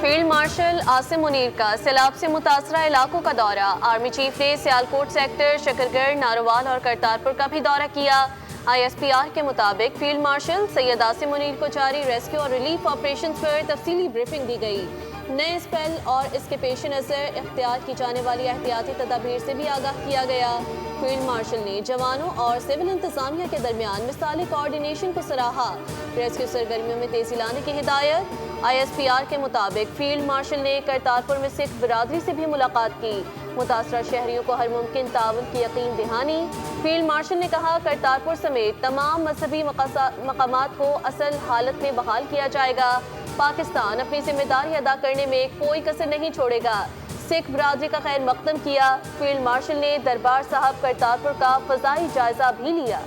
Field marshal Asim Munir کا سیلاب سے متاثرہ علاقوں کا دورہ۔ آرمی چیف نے سیالکوٹ سیکٹر، شکرگڑھ، ناروال اور کرتارپور کا بھی دورہ کیا۔ ISPR کے مطابق فیلڈ مارشل سید عاصم منیر کو جاری ریسکیو اور ریلیف آپریشنز پر تفصیلی بریفنگ دی گئی۔ نئے اسپیل اور اس کے پیش نظر اختیار کی جانے والی احتیاطی تدابیر سے بھی آگاہ کیا گیا۔ فیلڈ مارشل نے جوانوں اور سول انتظامیہ کے درمیان مثالی کوارڈینیشن کو سراہا۔ ریسکیو سرگرمیوں میں تیزی لانے کی ہدایت۔ ISPR کے مطابق فیلڈ مارشل نے کرتارپور میں سکھ برادری سے بھی ملاقات کی۔ متاثرہ شہریوں کو ہر ممکن تعاون کی یقین دہانی۔ فیلڈ مارشل نے کہا کرتارپور سمیت تمام مذہبی مقامات کو اصل حالت میں بحال کیا جائے گا۔ پاکستان اپنی ذمہ داری ادا کرنے میں کوئی کسر نہیں چھوڑے گا۔ سکھ برادری کا خیر مقدم کیا۔ فیلڈ مارشل نے دربار صاحب کرتارپور کا فضائی جائزہ بھی لیا۔